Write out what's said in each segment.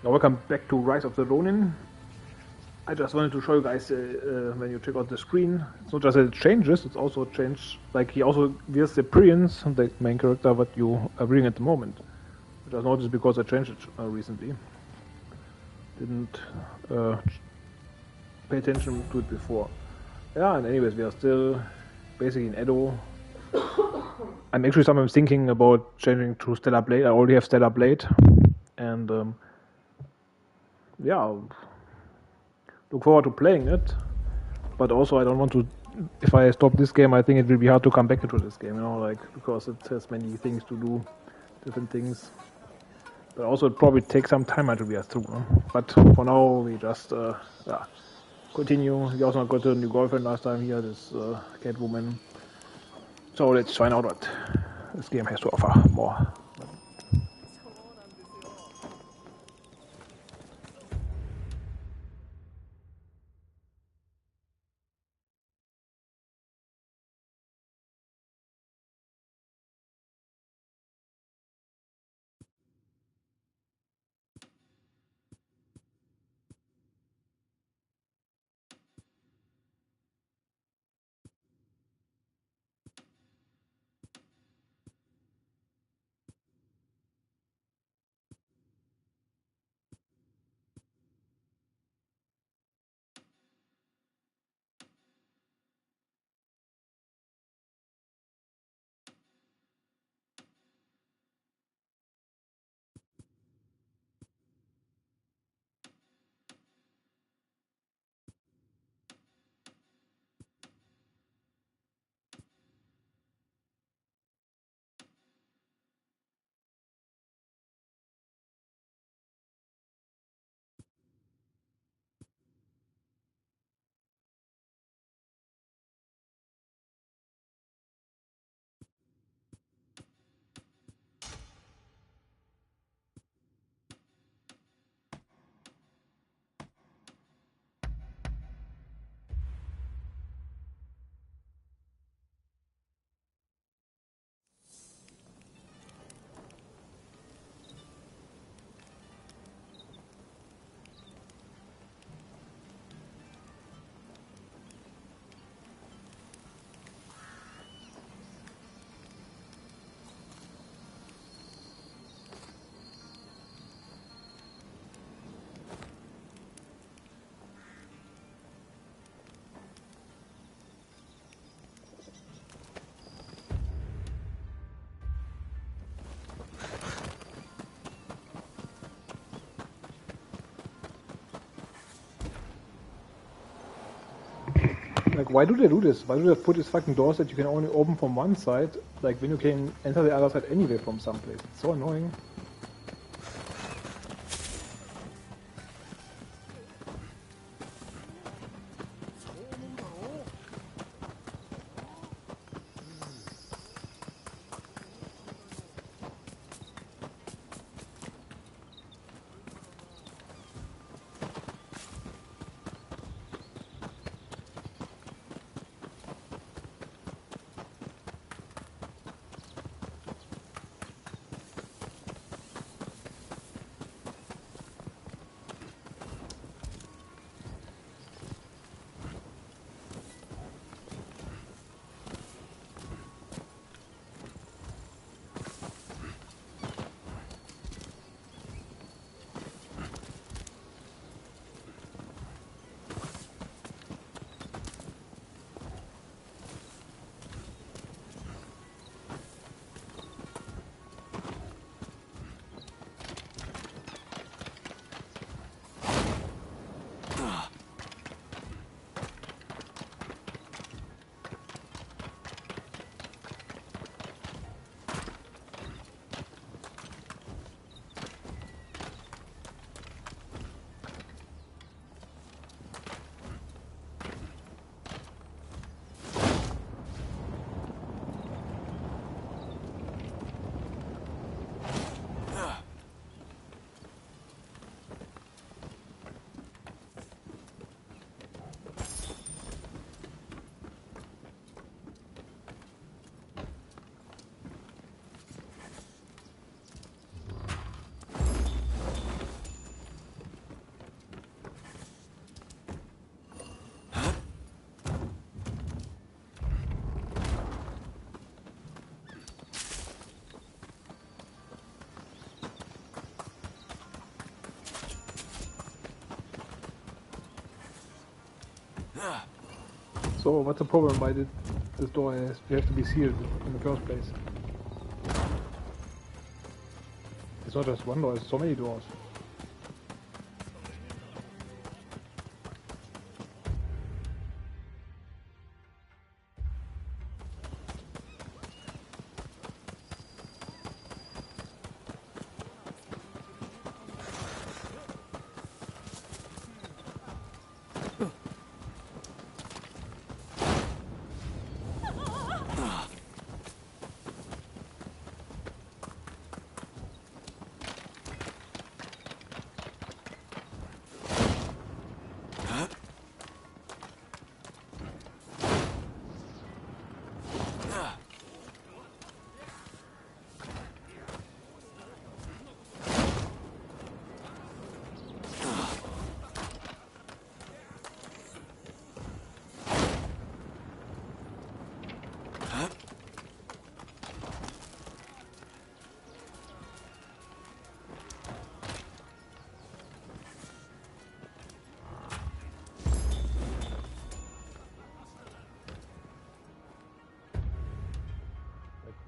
Now welcome back to Rise of the Ronin. I just wanted to show you guys when you check out the screen, it's not just that it changes, it's also changed, like he also wears the appearance, the main character what you are reading at the moment. Which I noticed because I changed it recently. Didn't pay attention to it before. Yeah, and anyways, we are still basically in Edo. I'm actually sometimes thinking about changing to Stellar Blade. I already have Stellar Blade. And yeah, look forward to playing it, but also I don't want to. If I stop this game, I think it will be hard to come back into this game, you know, like because it has many things to do, different things. But also it probably takes some time until we are through. No? But for now, we just yeah, continue. We also got a new girlfriend last time here, this Catwoman. So let's find out what this game has to offer more. Like, why do they do this? Why do they put these fucking doors that you can only open from one side, like when you can enter the other side anyway from someplace? It's so annoying. So, what's the problem? Why did this door have to be sealed in the first place? It's not just one door, it's so many doors.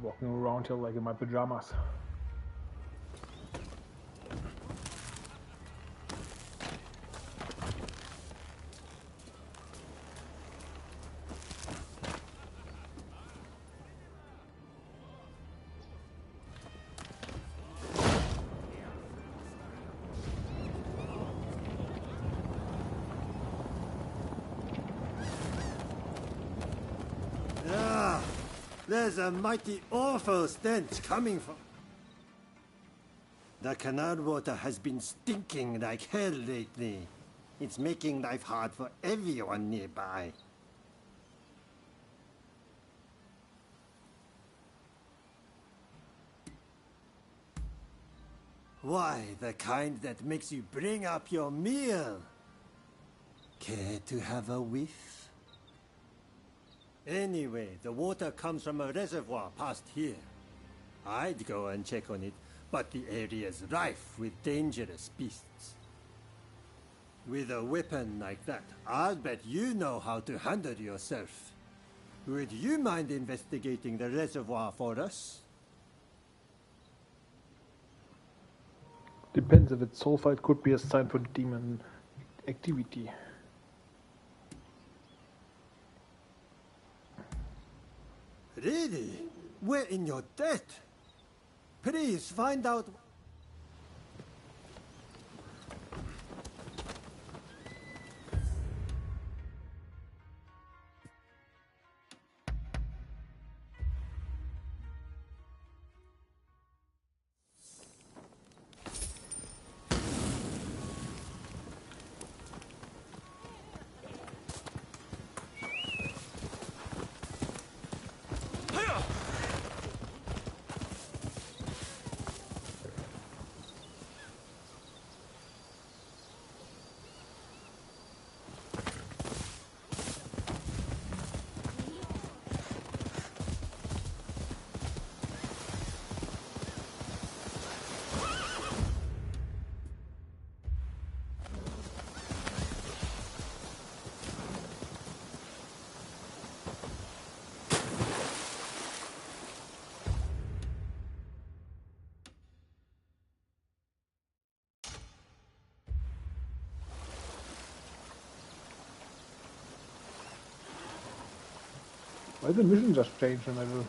Walking around here like in my pajamas. There's a mighty awful stench coming from... The canal water has been stinking like hell lately. It's making life hard for everyone nearby. Why, the kind that makes you bring up your meal. Care to have a whiff? Anyway, the water comes from a reservoir past here. I'd go and check on it, but the area's rife with dangerous beasts. With a weapon like that, I'll bet you know how to handle yourself. Would you mind investigating the reservoir for us? Depends if it's sulfide, could be a sign for demon activity. Really? We're in your debt. Please find out... Why did the mission just change in the middle?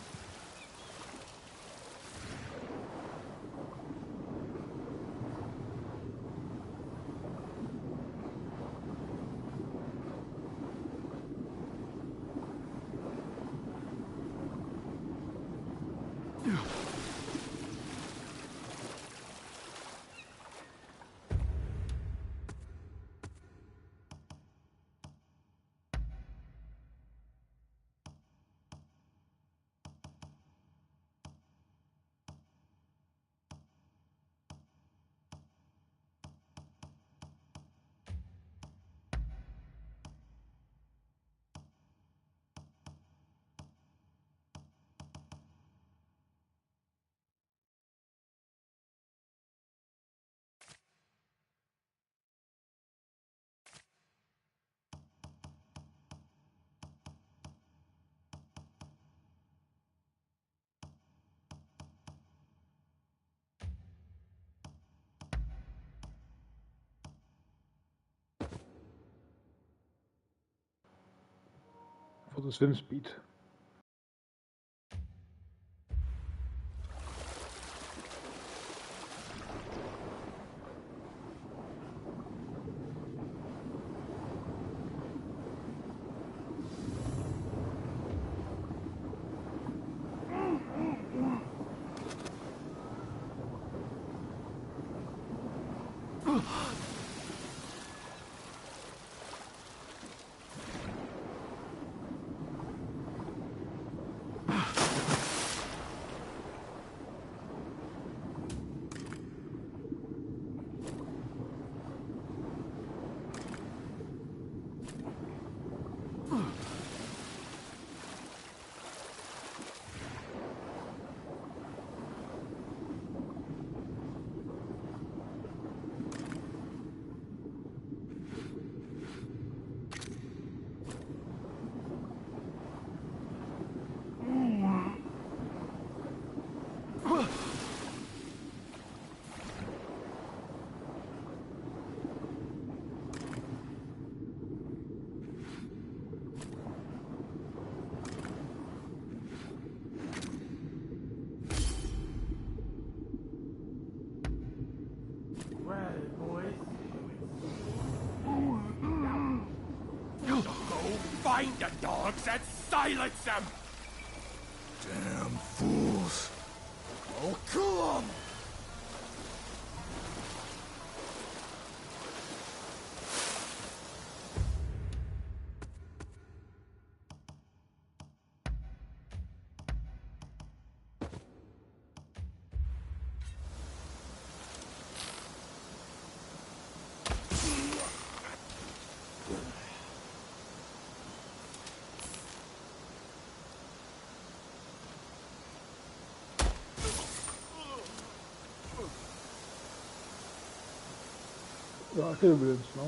for the swim speed. Find the dogs and silence them! Damn fools! Oh, kill them! Ja, Killbills, no?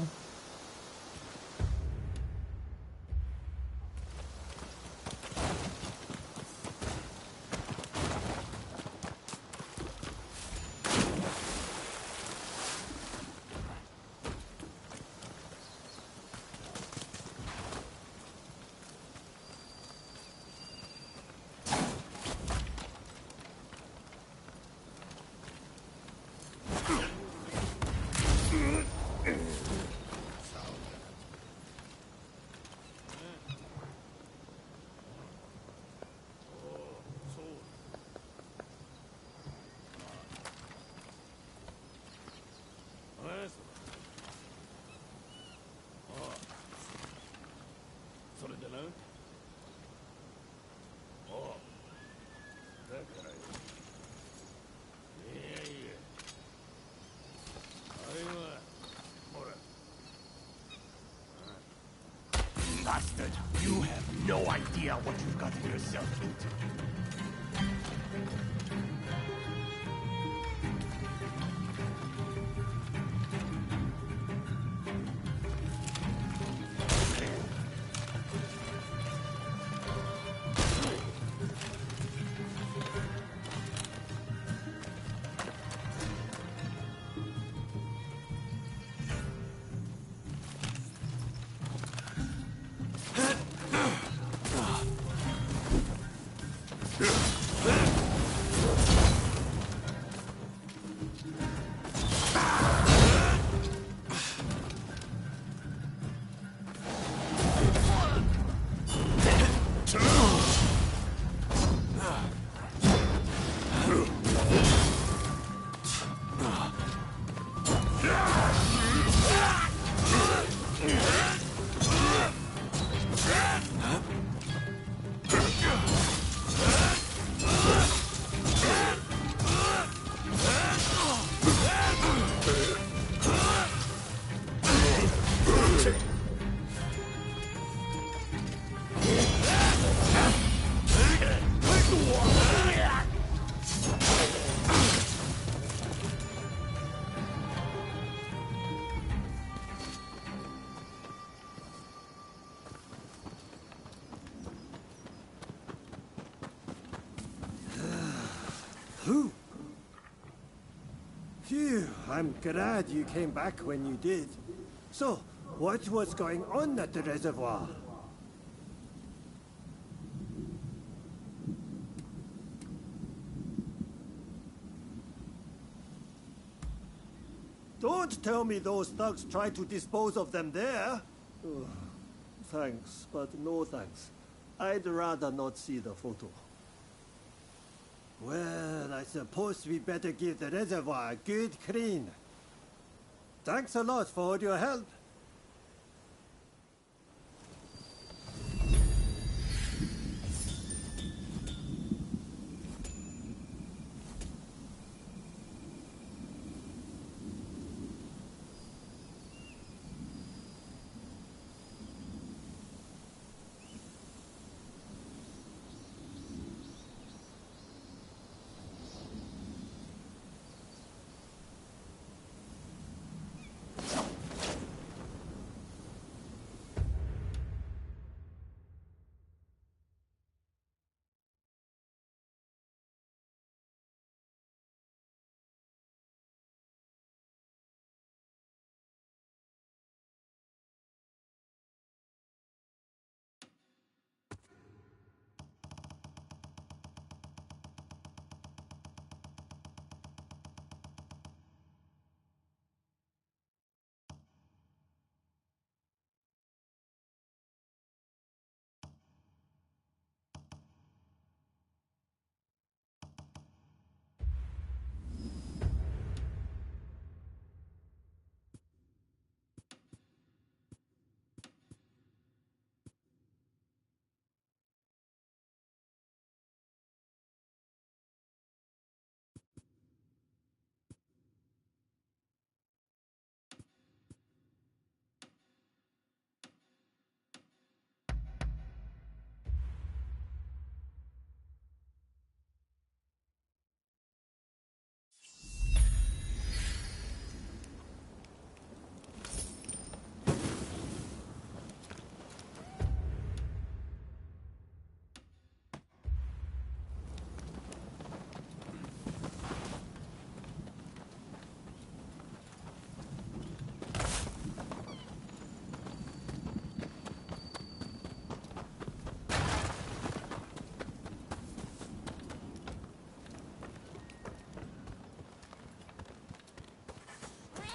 Bastard! You have no idea what you've gotten yourself into. Phew, I'm glad you came back when you did. So, what was going on at the reservoir? Don't tell me those thugs tried to dispose of them there. Ugh. Thanks, but no thanks. I'd rather not see the photo. Well, I suppose we better give the reservoir a good clean. Thanks a lot for all your help.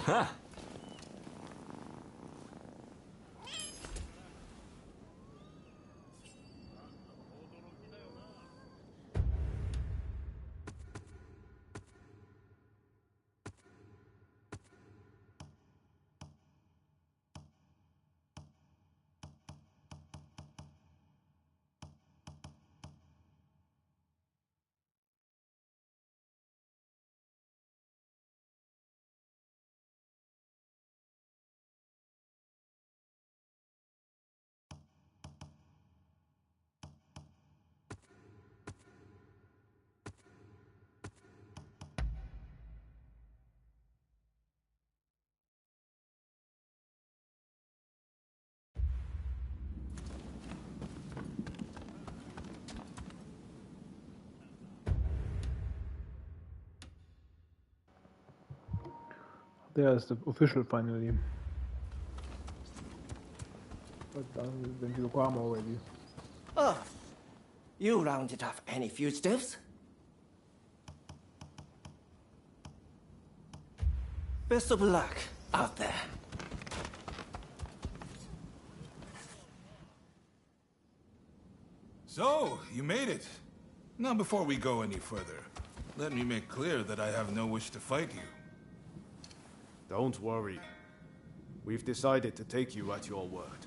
Huh. There's the official finally. But done with the Yokohama already. Oh, you rounded off any fugitives? Best of luck out there. So, you made it. Now, before we go any further, let me make clear that I have no wish to fight you. Don't worry. We've decided to take you at your word.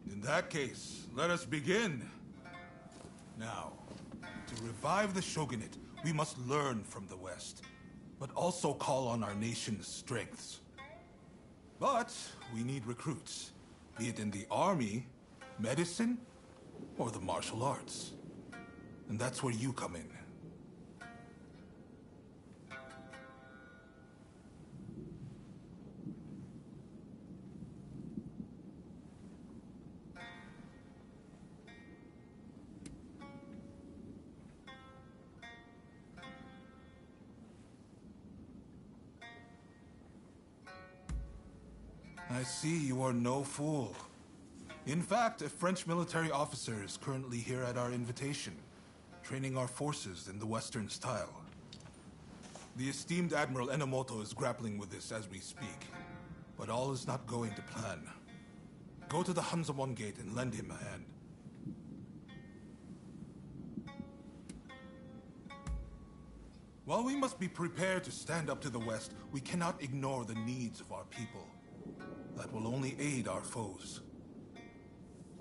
In that case, let us begin. Now, to revive the shogunate, we must learn from the West, but also call on our nation's strengths. But we need recruits, be it in the army, medicine, or the martial arts. And that's where you come in. I see you are no fool. In fact, a French military officer is currently here at our invitation, training our forces in the Western style. The esteemed Admiral Enomoto is grappling with this as we speak. But all is not going to plan. Go to the Hanzamon Gate and lend him a hand. While we must be prepared to stand up to the West, we cannot ignore the needs of our people. That will only aid our foes.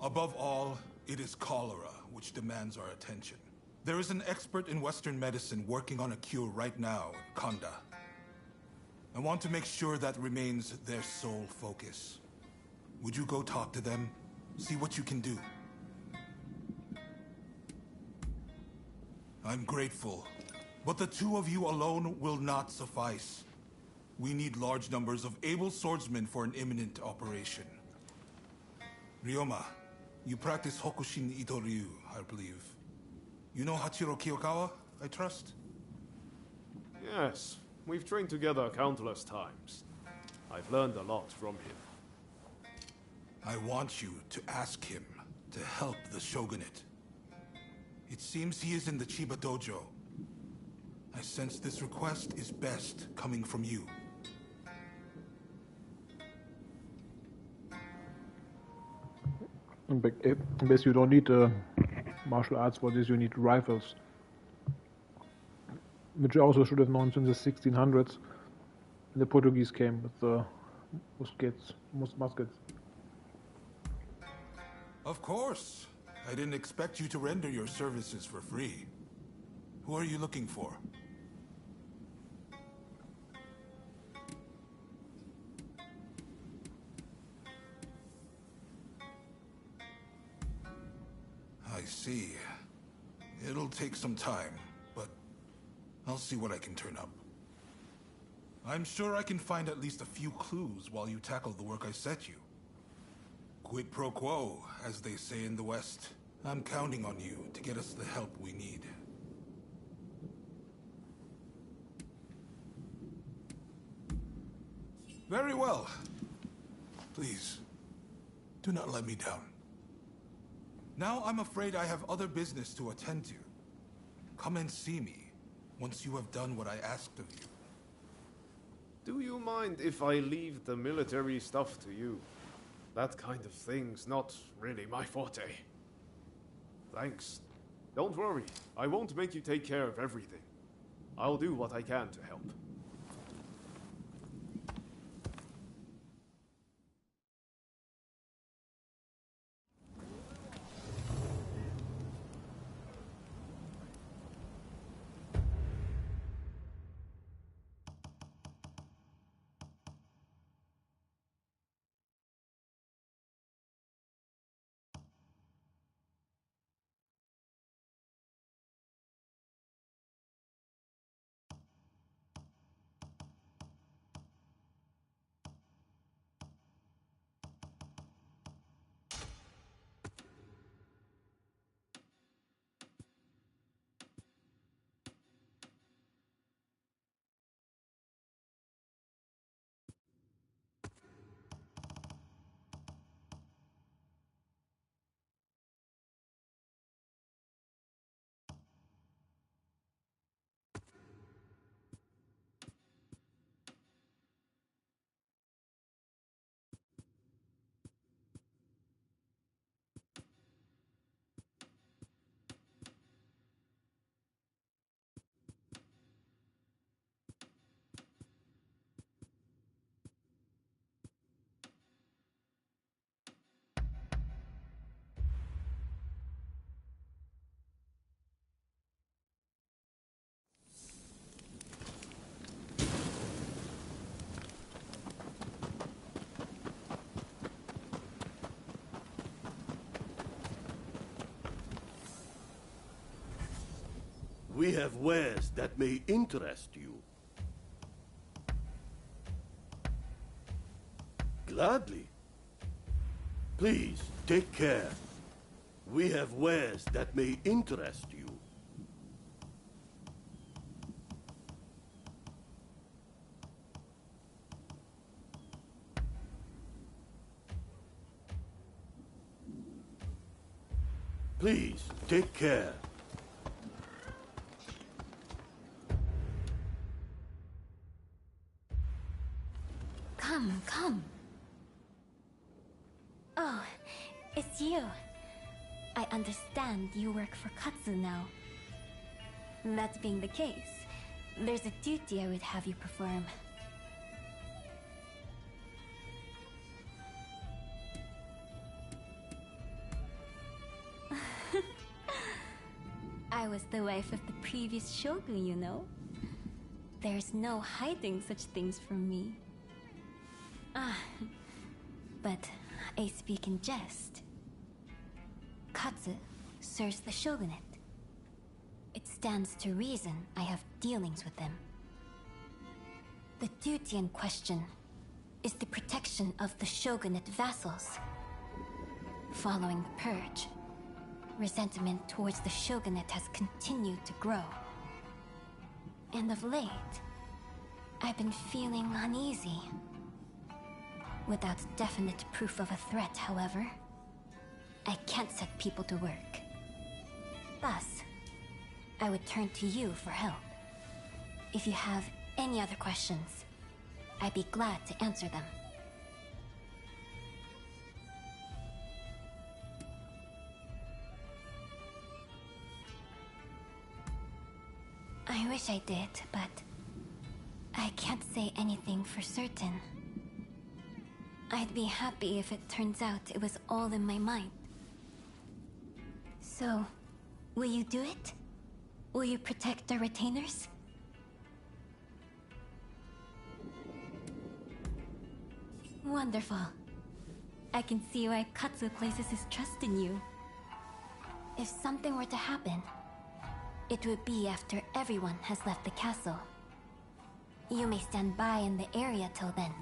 Above all, it is cholera which demands our attention. There is an expert in Western medicine working on a cure right now in Kanda. I want to make sure that remains their sole focus. Would you go talk to them? See what you can do. I'm grateful, but the two of you alone will not suffice. We need large numbers of able swordsmen for an imminent operation. Ryoma, you practice Hokushin Ito-ryu, I believe. You know Hachiro Kiyokawa, I trust? Yes, we've trained together countless times. I've learned a lot from him. I want you to ask him to help the shogunate. It seems he is in the Chiba dojo. I sense this request is best coming from you. Basically, you don't need martial arts for this, you need rifles. Which I also should have known since the 1600s. The Portuguese came with the muskets. Of course. I didn't expect you to render your services for free. Who are you looking for? I see. It'll take some time, but I'll see what I can turn up. I'm sure I can find at least a few clues while you tackle the work I set you. Quid pro quo, as they say in the West. I'm counting on you to get us the help we need. Very well. Please, do not let me down. Now I'm afraid I have other business to attend to. Come and see me once you have done what I asked of you. Do you mind if I leave the military stuff to you? That kind of thing's not really my forte. Thanks. Don't worry, I won't make you take care of everything. I'll do what I can to help. We have wares that may interest you. Gladly. Please, take care. We have wares that may interest you. Please, take care. Come, come. Oh, it's you. I understand you work for Katsu now. That being the case, there's a duty I would have you perform. I was the wife of the previous shogun, you know. There's no hiding such things from me. But I speak in jest. Katsu serves the shogunate. It stands to reason I have dealings with them. The duty in question is the protection of the shogunate vassals. Following the purge, resentment towards the shogunate has continued to grow. And of late, I've been feeling uneasy. Without definite proof of a threat, however, I can't set people to work. Thus, I would turn to you for help. If you have any other questions, I'd be glad to answer them. I wish I did, but I can't say anything for certain. I'd be happy if it turns out it was all in my mind. So, will you do it? Will you protect our retainers? Wonderful. I can see why Katsu places his trust in you. If something were to happen, it would be after everyone has left the castle. You may stand by in the area till then.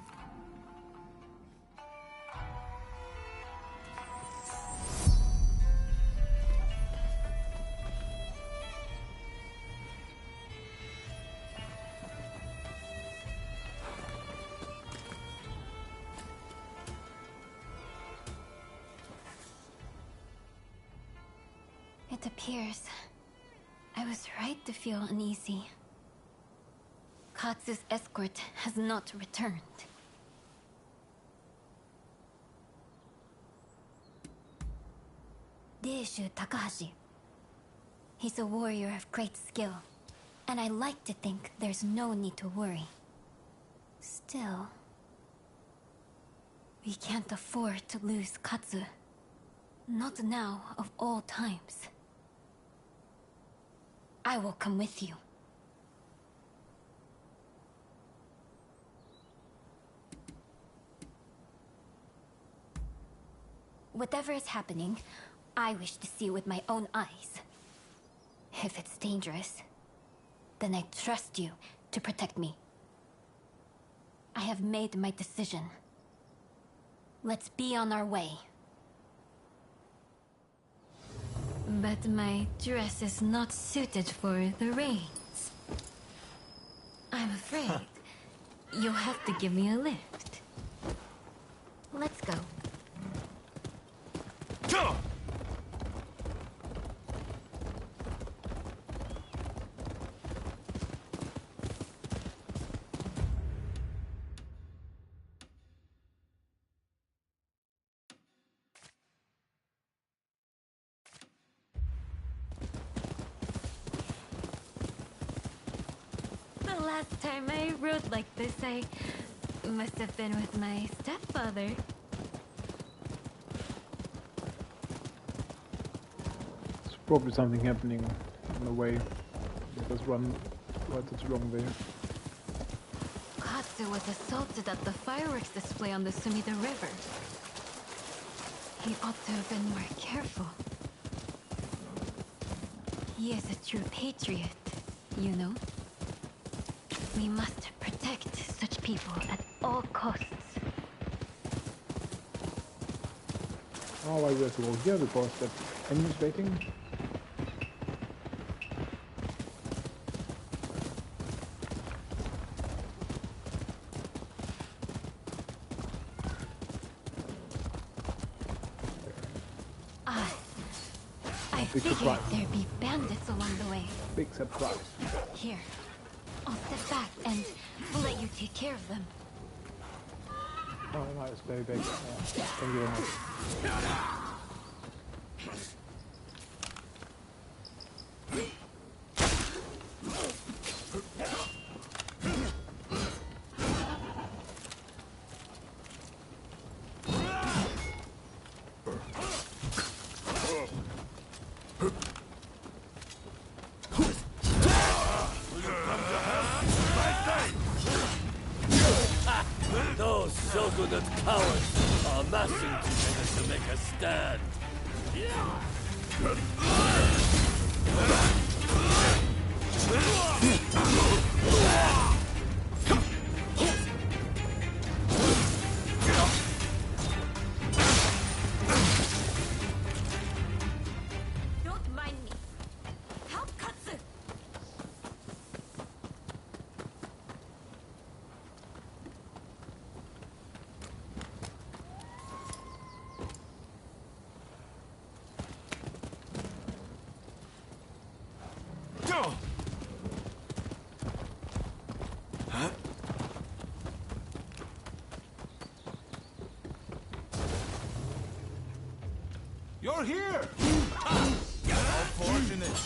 It appears I was right to feel uneasy. Katsu's escort has not returned. Deishu Takahashi. He's a warrior of great skill, and I like to think there's no need to worry. Still, we can't afford to lose Katsu. Not now, of all times. I will come with you. Whatever is happening, I wish to see with my own eyes. If it's dangerous, then I trust you to protect me. I have made my decision. Let's be on our way. But my dress is not suited for the rains. I'm afraid you'll have to give me a lift. Let's go. The last time I rode like this, I must have been with my stepfather. There's probably something happening on the way. Let us run quite such a long way. Katsu was assaulted at the fireworks display on the Sumida River. He ought to have been more careful. He is a true patriot, you know? We must protect such people at all costs. Oh, why do we have to go here? Because that enemy is waiting. I Big figured surprise. there'd be bandits along the way. Big surprise. Here, I'll step back and let you take care of them. Oh, nice, very big. Yeah. Thank you very much. Those shogunate cowards are massing together to make a stand. Don't mind me. Help Katsu! You're here! How fortunate.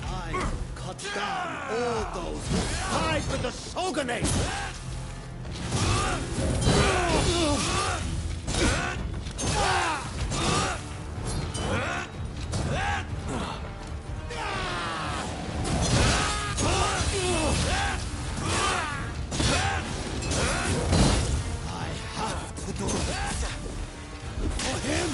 I cut down all those who side with the shogunate! I have to do this for him!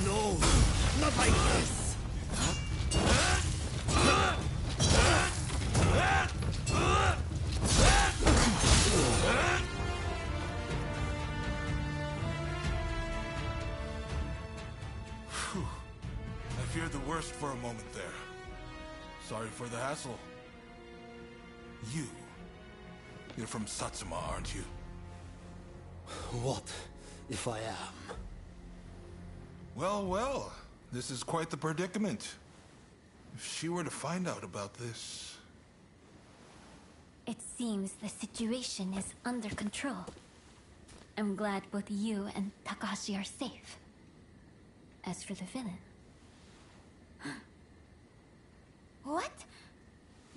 No, not like this! I feared the worst for a moment there. Sorry for the hassle. You're from Satsuma, aren't you? What if I am? Well, well, this is quite the predicament. If she were to find out about this... It seems the situation is under control. I'm glad both you and Takahashi are safe. As for the villain... What?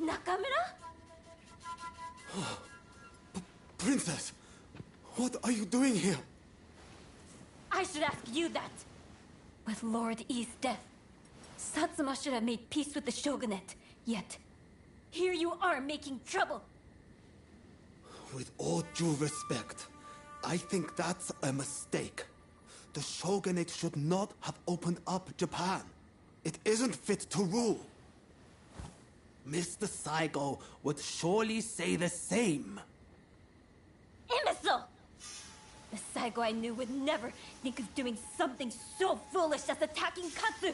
Nakamura? Princess, what are you doing here? I should ask you that. With Lord E's death, Satsuma should have made peace with the shogunate. Yet, here you are making trouble. With all due respect, I think that's a mistake. The shogunate should not have opened up Japan. It isn't fit to rule. Mr. Saigo would surely say the same. Imbecile! The Saigo I knew would never think of doing something so foolish as attacking Katsu!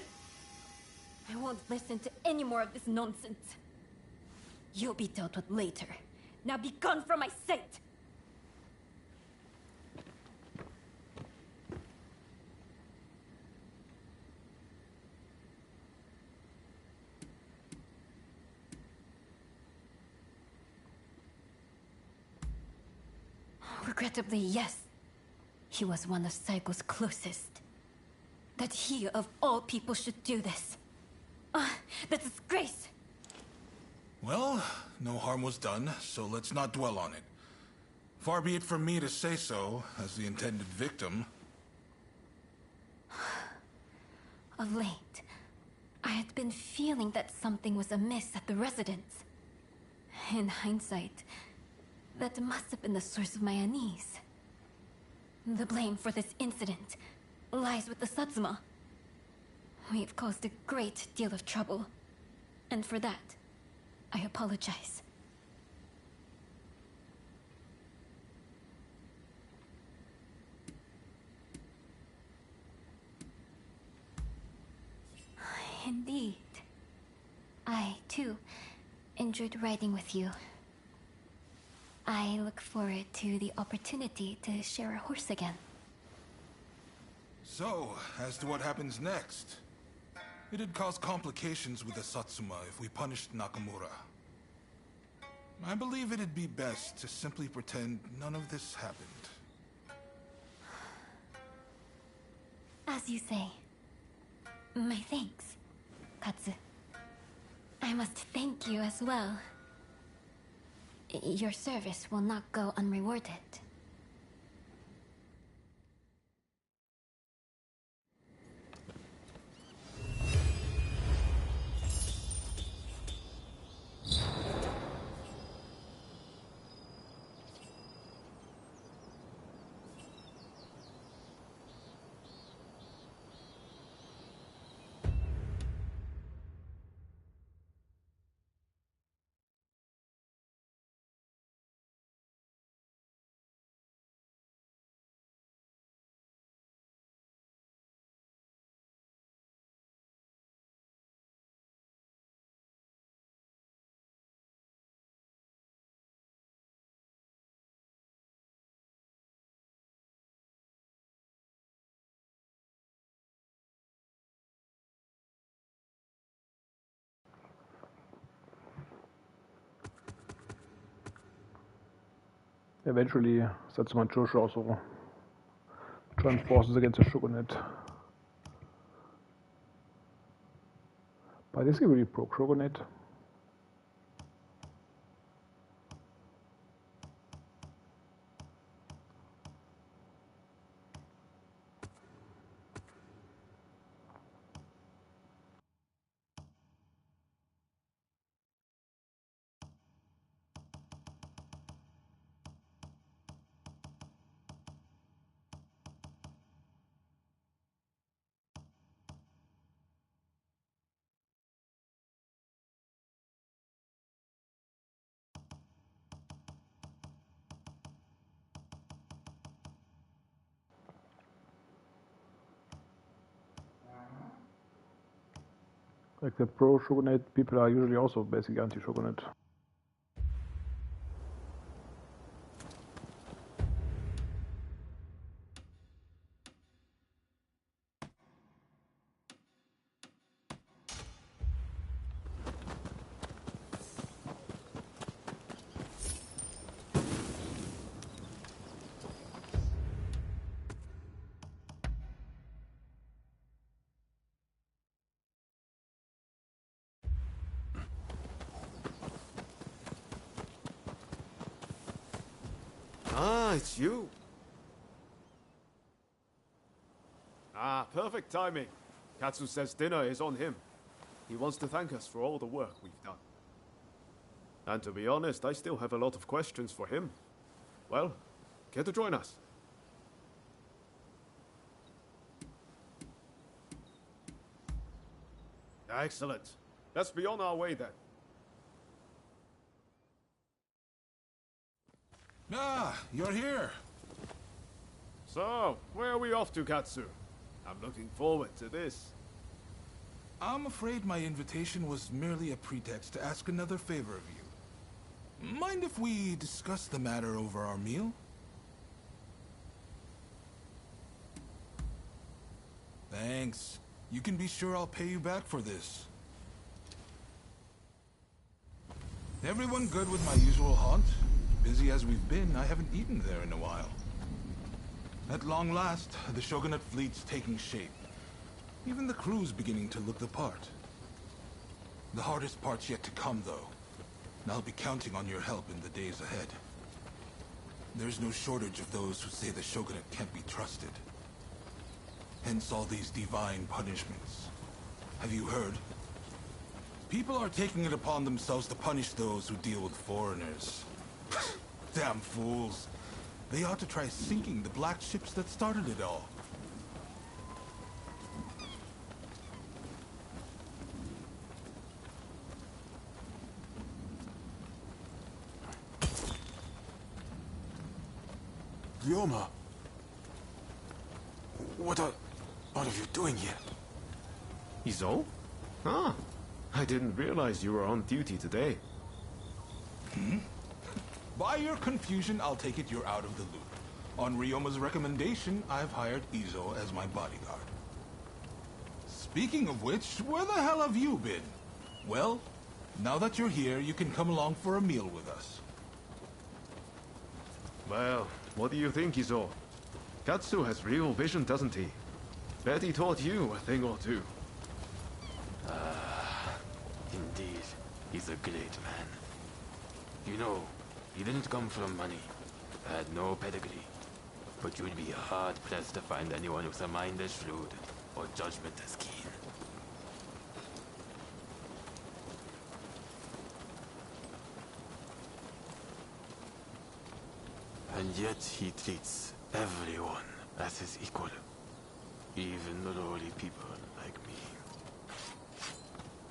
I won't listen to any more of this nonsense. You'll be dealt with later. Now be gone from my sight! Regrettably, yes. He was one of Saigo's closest. That he, of all people, should do this. The disgrace! Well, no harm was done, so let's not dwell on it. Far be it from me to say so, as the intended victim. Of late, I had been feeling that something was amiss at the residence. In hindsight, that must have been the source of my unease. The blame for this incident lies with the Satsuma. We've caused a great deal of trouble, and for that, I apologize. Indeed. I, too, enjoyed riding with you. I look forward to the opportunity to share a horse again. So, as to what happens next. It'd cause complications with the Satsuma if we punished Nakamura. I believe it'd be best to simply pretend none of this happened. As you say. My thanks, Katsu. I must thank you as well. Your service will not go unrewarded. Eventually, Satsuma Joshi also joined forces against the shogunate. But is he really pro-shogunate? Like the pro-shogunate people are usually also basically anti-shogunate. Ah, it's you. Ah, perfect timing. Katsu says dinner is on him. He wants to thank us for all the work we've done. And to be honest, I still have a lot of questions for him. Well, care to join us? Excellent. Let's be on our way then. Ah, you're here. So, where are we off to, Katsu? I'm looking forward to this. I'm afraid my invitation was merely a pretext to ask another favor of you. Mind if we discuss the matter over our meal? Thanks. You can be sure I'll pay you back for this. Everyone good with my usual haunt? Busy as we've been, I haven't eaten there in a while. At long last, the Shogunate fleet's taking shape. Even the crew's beginning to look the part. The hardest part's yet to come, though. And I'll be counting on your help in the days ahead. There's no shortage of those who say the Shogunate can't be trusted. Hence all these divine punishments. Have you heard? People are taking it upon themselves to punish those who deal with foreigners. Damn fools. They ought to try sinking the black ships that started it all. Ryoma, what are you doing here? Izo? Ah, I didn't realize you were on duty today. By your confusion, I'll take it you're out of the loop. On Ryoma's recommendation, I've hired Izo as my bodyguard. Speaking of which, where the hell have you been? Well, now that you're here, you can come along for a meal with us. Well, what do you think, Izo? Katsu has real vision, doesn't he? Bet he taught you a thing or two. Indeed, he's a great man. You know, he didn't come from money, had no pedigree. But you'd be hard-pressed to find anyone with a mind as shrewd or judgment as keen. And yet he treats everyone as his equal. Even the lowly people like me.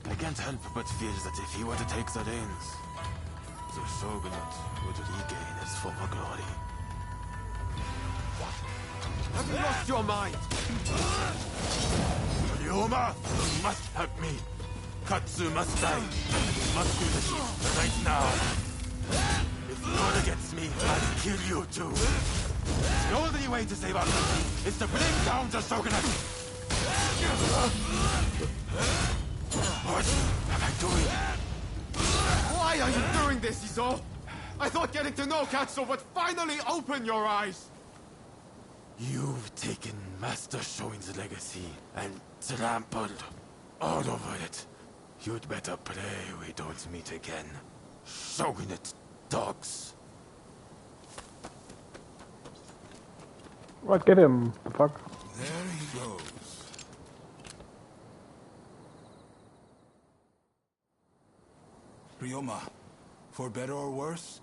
I can't help but feel that if he were to take the reins, the shogunate would regain its former glory. Have you lost your mind? Ryoma, you must help me. Katsu must die. You must do this right now. If Yoda gets me, I'll kill you too. The only way to save our country is to bring down the shogunate. What am I doing? Why are you doing this, Izo? I thought getting to know Katsu would finally open your eyes. You've taken Master Shoin's legacy and trampled all over it. You'd better pray we don't meet again. Shogunate dogs. Right, get him. The fuck? There he goes. Ryoma, for better or worse,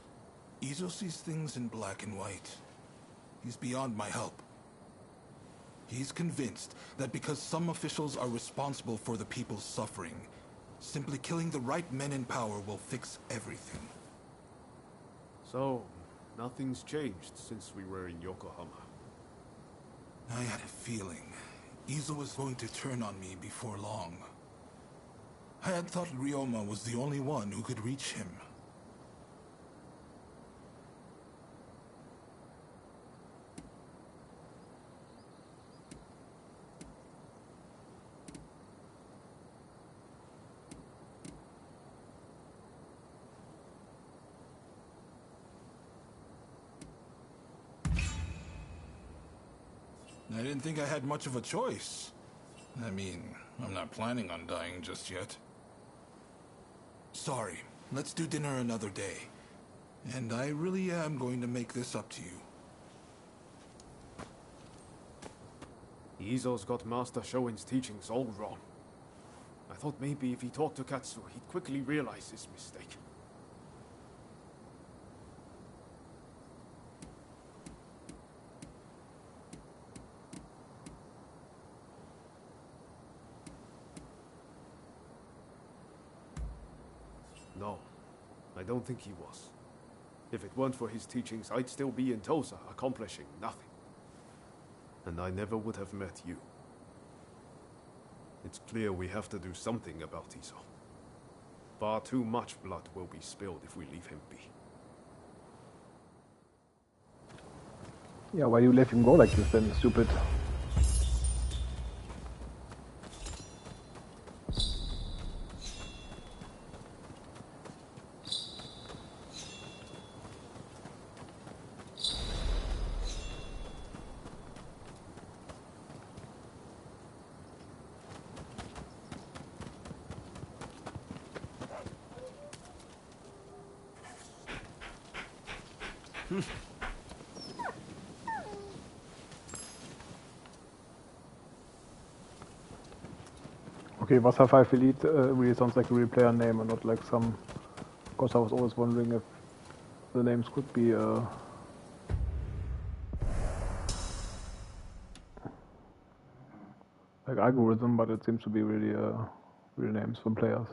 Izo sees things in black and white. He's beyond my help. He's convinced that because some officials are responsible for the people's suffering, simply killing the right men in power will fix everything. So, nothing's changed since we were in Yokohama. I had a feeling Izo was going to turn on me before long. I had thought Ryoma was the only one who could reach him. I didn't think I had much of a choice. I mean, I'm not planning on dying just yet. Sorry, let's do dinner another day. And I really am going to make this up to you. Izo's got Master Shoin's teachings all wrong. I thought maybe if he talked to Katsu, he'd quickly realize his mistake. No, I don't think he was. If it weren't for his teachings, I'd still be in Tosa, accomplishing nothing. And I never would have met you. It's clear we have to do something about Izo. Far too much blood will be spilled if we leave him be. Yeah, why do you let him go like this then, stupid? Okay, Wasser 5 Elite really sounds like a real player name and not like some... Because I was always wondering if the names could be like algorithm, but it seems to be really real names from players.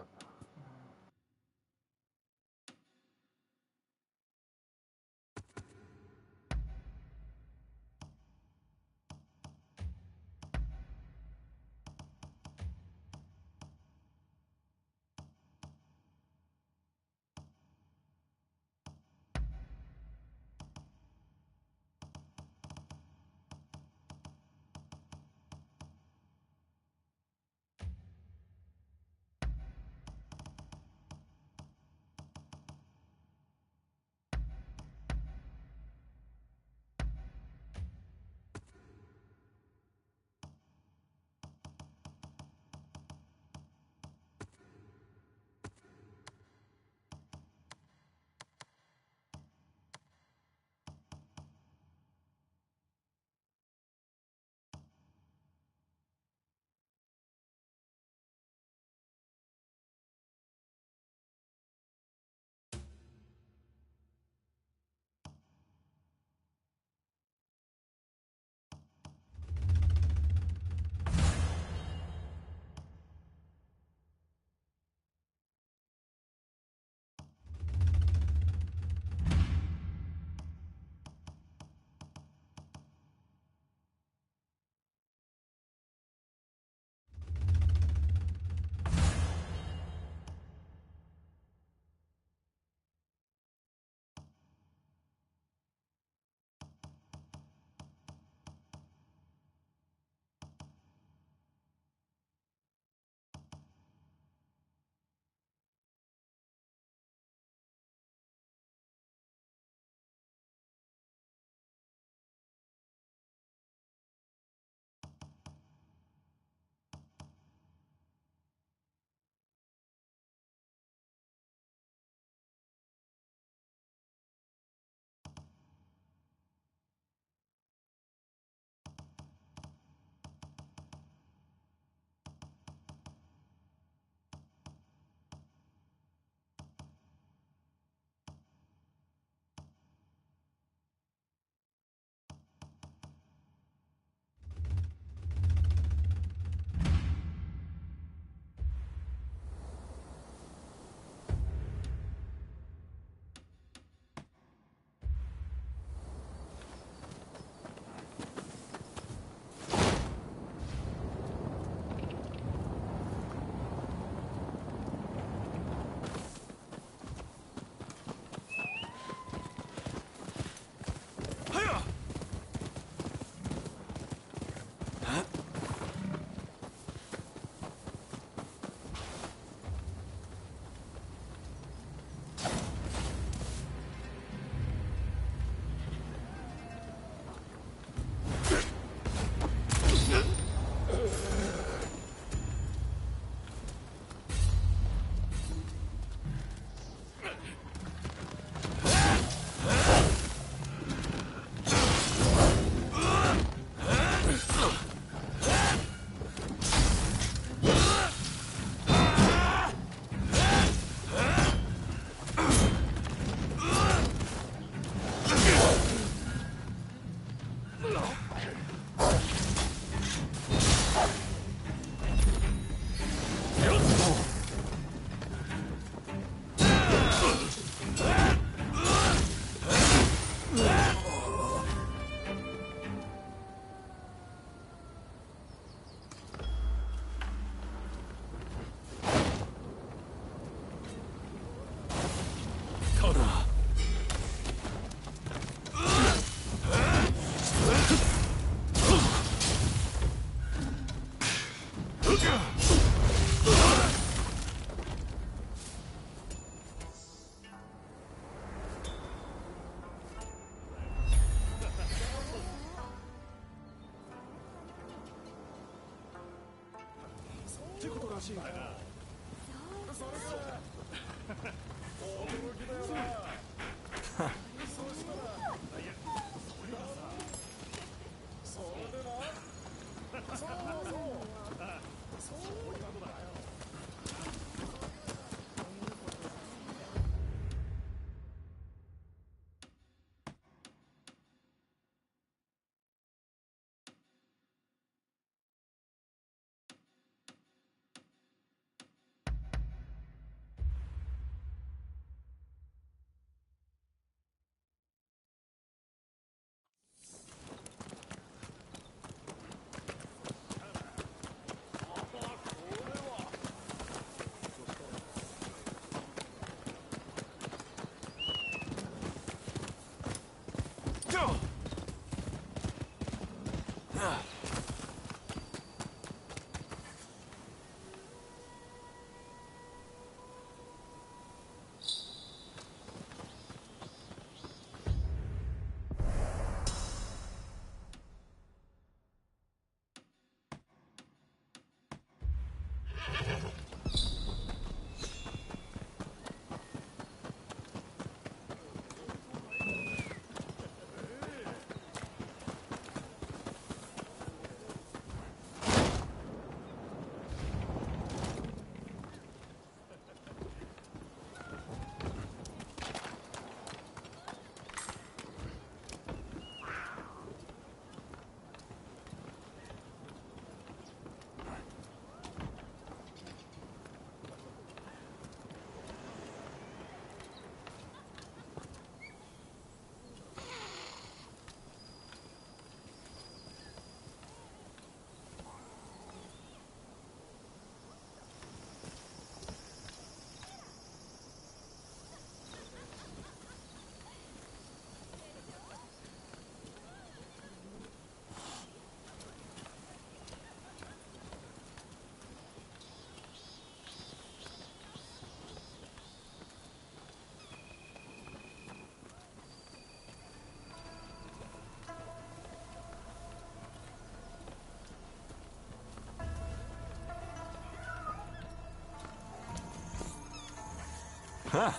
Huh.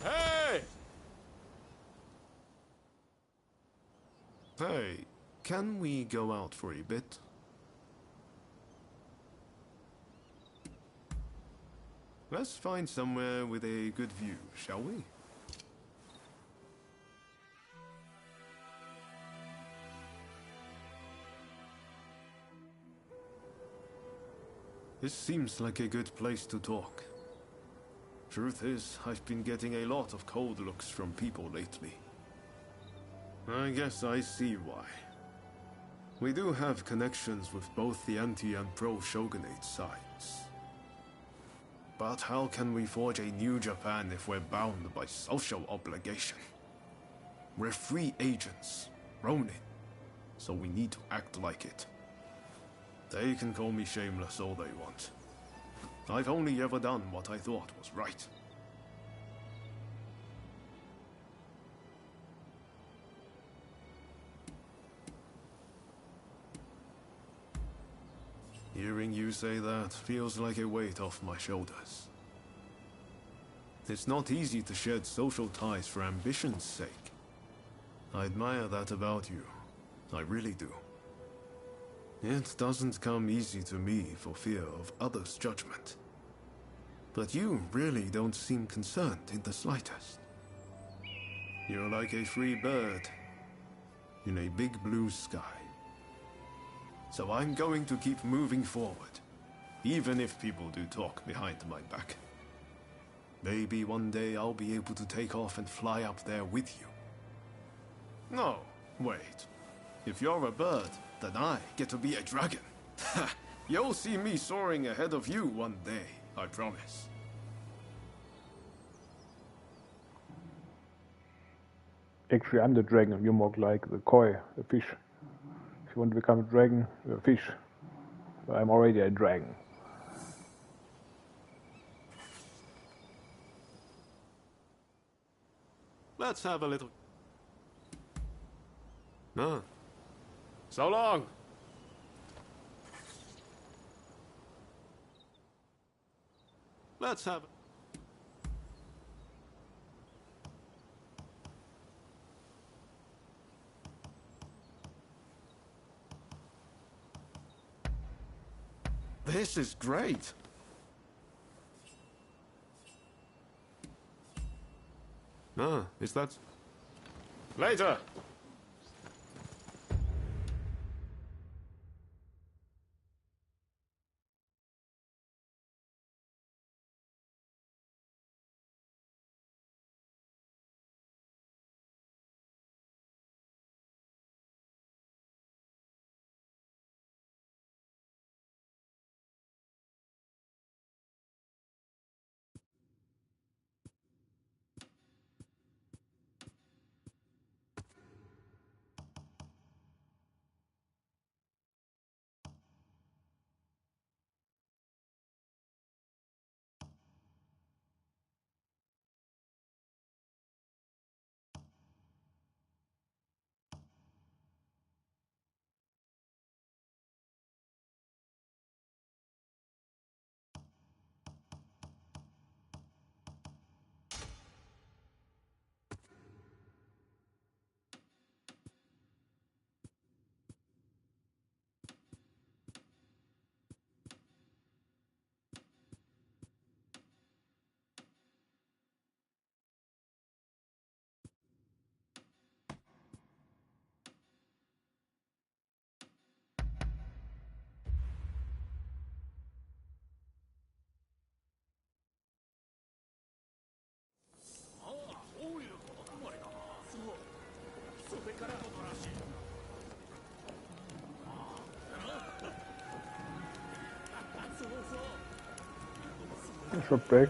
Hey! Hey, can we go out for a bit? Let's find somewhere with a good view, shall we? This seems like a good place to talk. Truth is, I've been getting a lot of cold looks from people lately. I guess I see why. We do have connections with both the anti and pro-shogunate sides. But how can we forge a new Japan if we're bound by social obligation? We're free agents, Ronin, so we need to act like it. They can call me shameless all they want. I've only ever done what I thought was right. Hearing you say that feels like a weight off my shoulders. It's not easy to shed social ties for ambition's sake. I admire that about you. I really do. It doesn't come easy to me for fear of others' judgment. But you really don't seem concerned in the slightest. You're like a free bird in a big blue sky. So I'm going to keep moving forward, even if people do talk behind my back. Maybe one day I'll be able to take off and fly up there with you. No, wait. If you're a bird, then I get to be a dragon. You'll see me soaring ahead of you one day, I promise. Actually, I'm the dragon. You're more like the koi, the fish. If you want to become a dragon, you're a fish. I'm already a dragon. Let's have a little... No. So long! Let's have... This is great! Ah, is that... Later! Short break.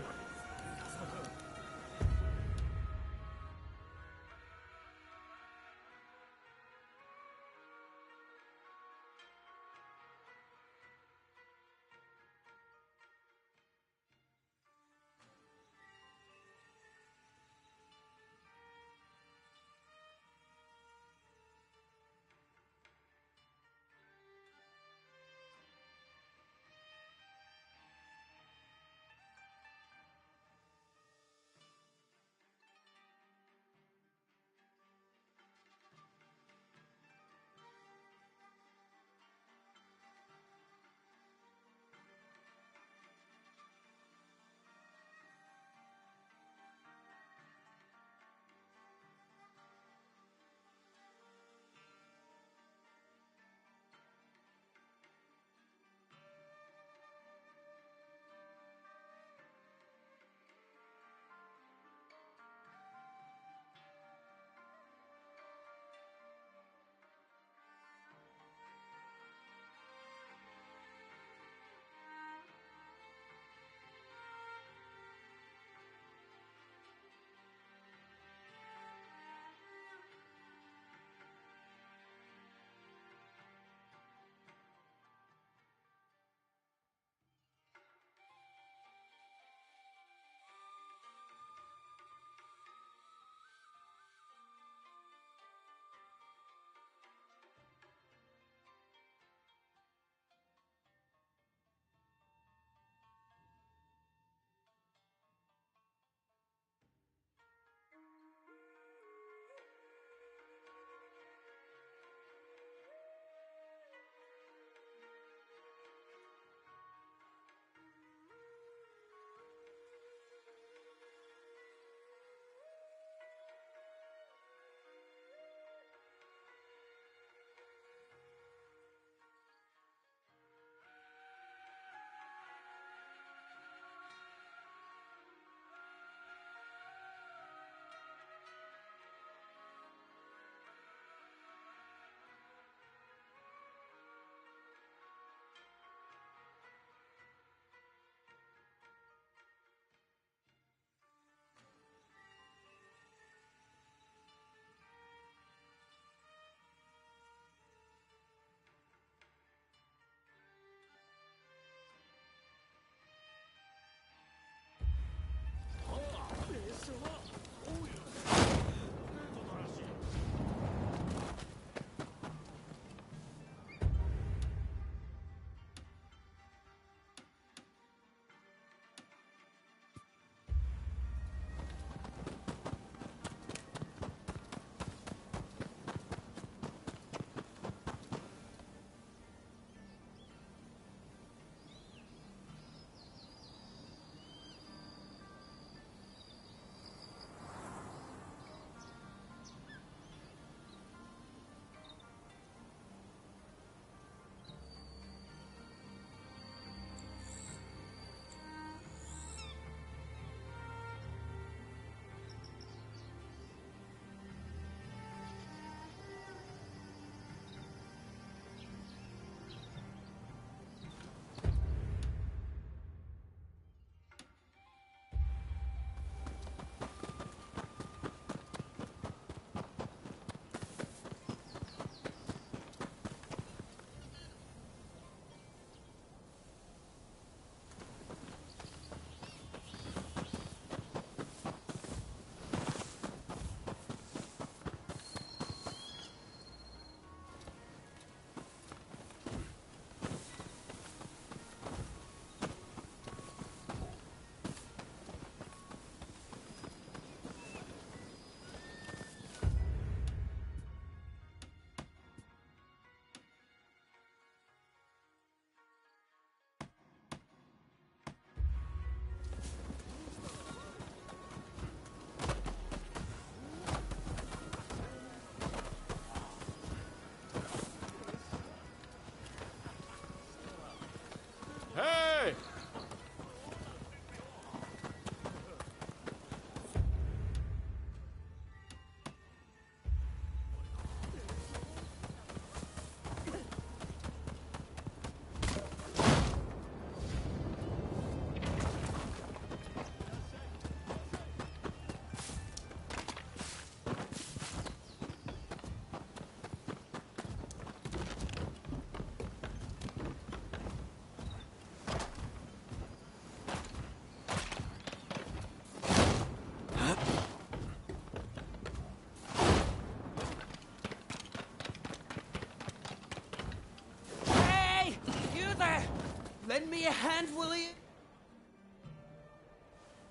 Lend me a hand, will you?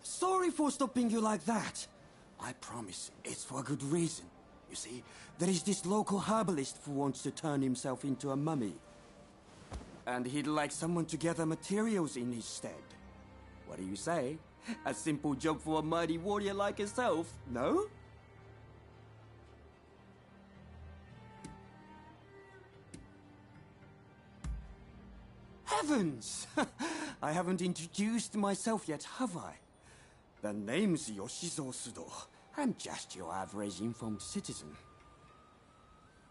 Sorry for stopping you like that. I promise it's for a good reason. You see, there is this local herbalist who wants to turn himself into a mummy. And he'd like someone to gather materials in his stead. What do you say? A simple job for a mighty warrior like yourself, no? Heavens! I haven't introduced myself yet, have I? The name's Yoshizo Sudo. I'm just your average informed citizen.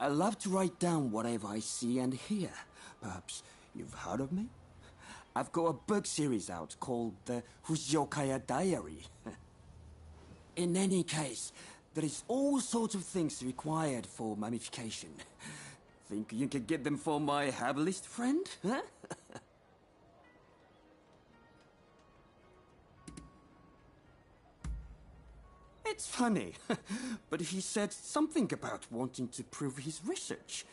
I love to write down whatever I see and hear. Perhaps you've heard of me? I've got a book series out called the Fujiyokaya Diary. In any case, there is all sorts of things required for mummification. Think you can get them for my herbalist friend, huh? It's funny, but he said something about wanting to prove his research.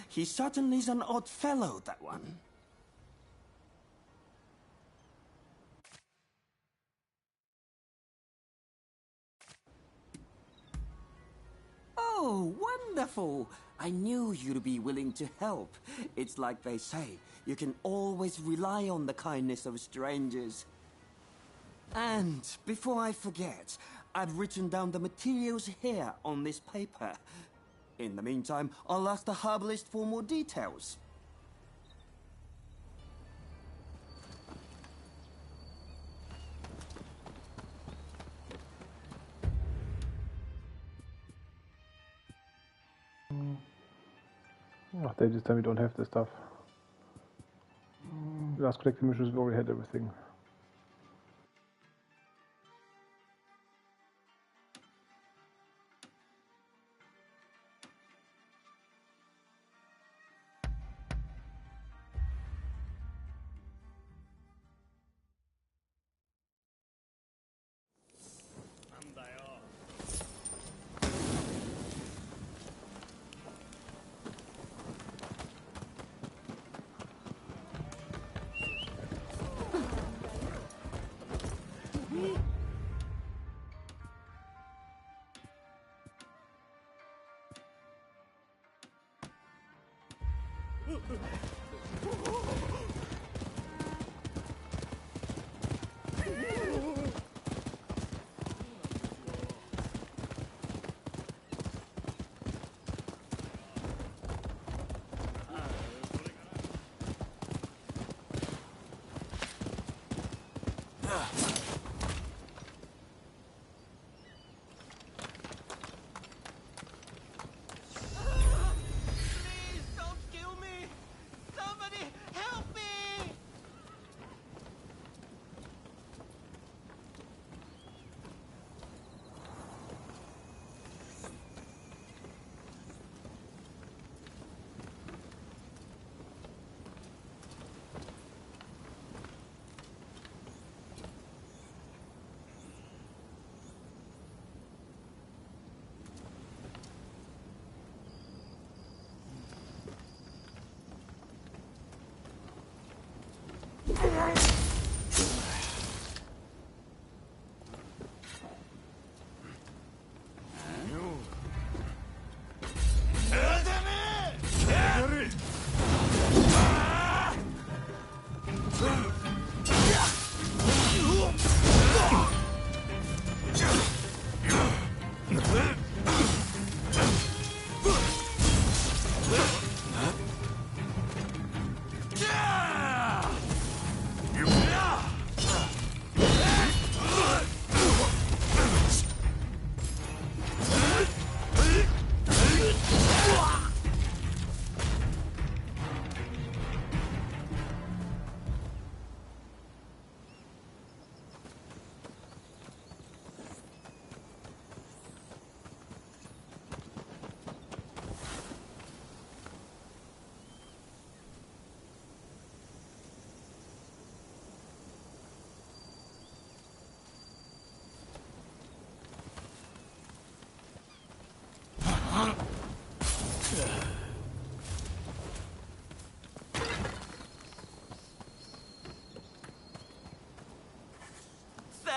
He certainly is an odd fellow, that one. Oh, wonderful! I knew you'd be willing to help. It's like they say, you can always rely on the kindness of strangers. And before I forget, I've written down the materials here on this paper. In the meantime, I'll ask the herbalist for more details. Oh, this time we don't have the stuff. Last collecting missions we already had everything.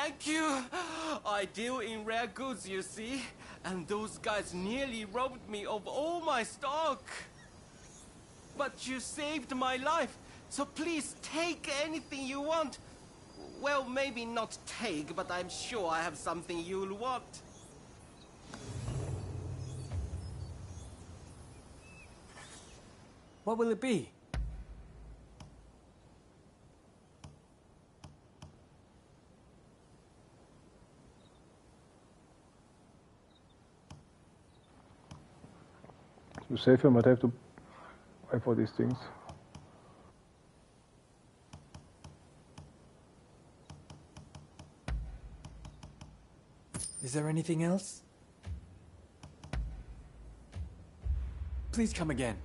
Thank you. I deal in rare goods, you see. And those guys nearly robbed me of all my stock. But you saved my life. So please take anything you want. Well, maybe not take, but I'm sure I have something you'll want. What will it be? To save him, I'd have to buy for these things. Is there anything else? Please come again.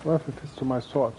Well, if it fits to my sword.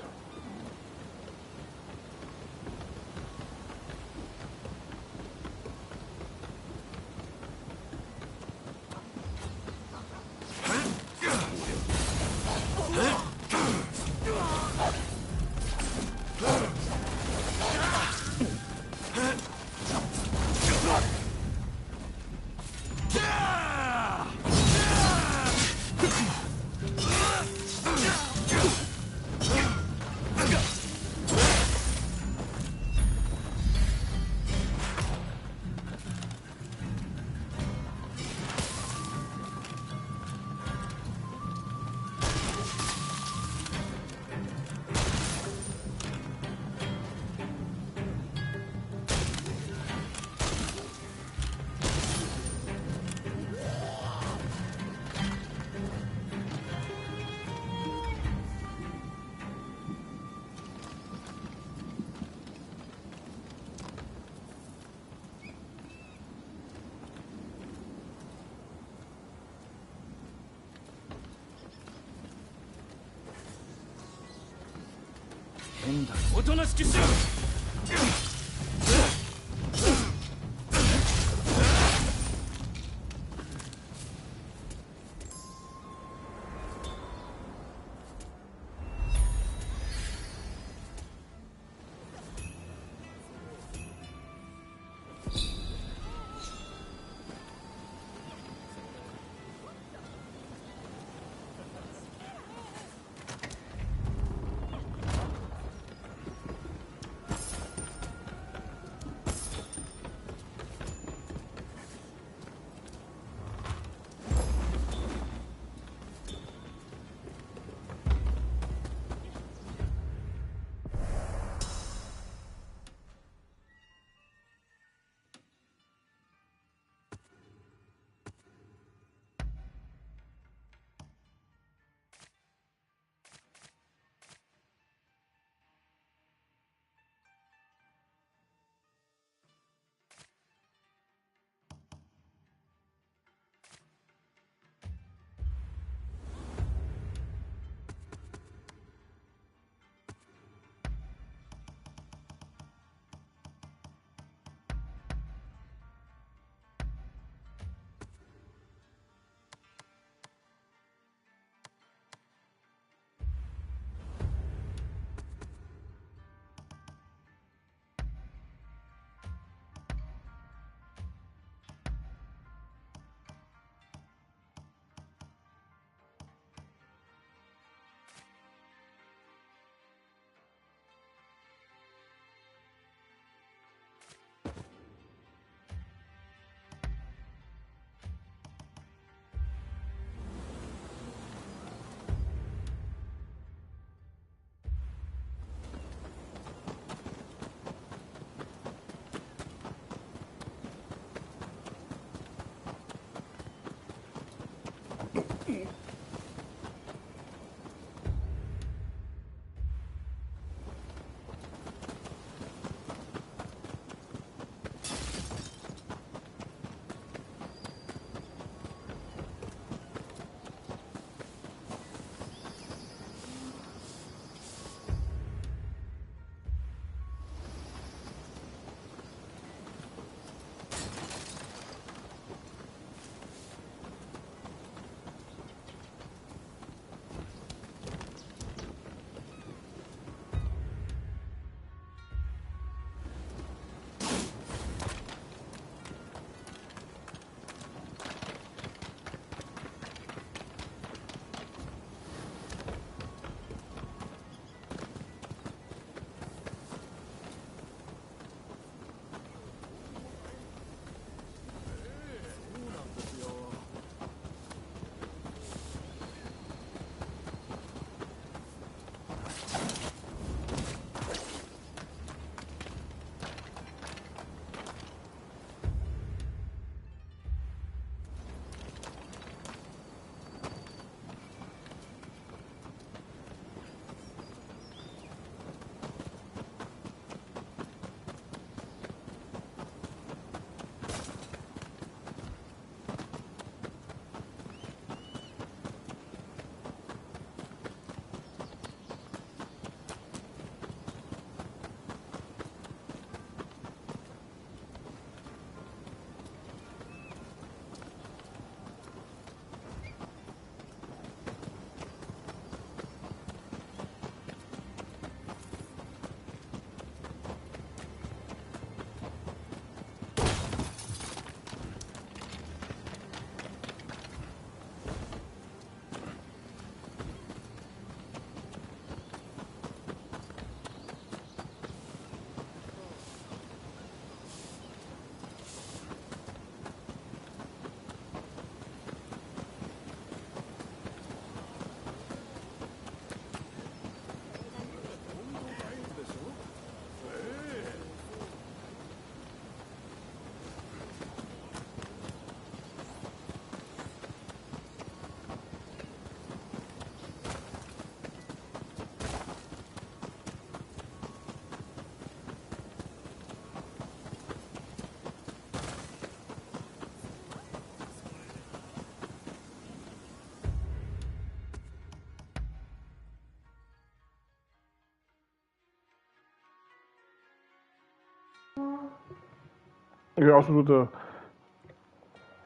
You can also do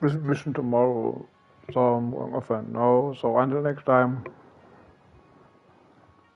the mission tomorrow. So I'm going off and now. So until next time.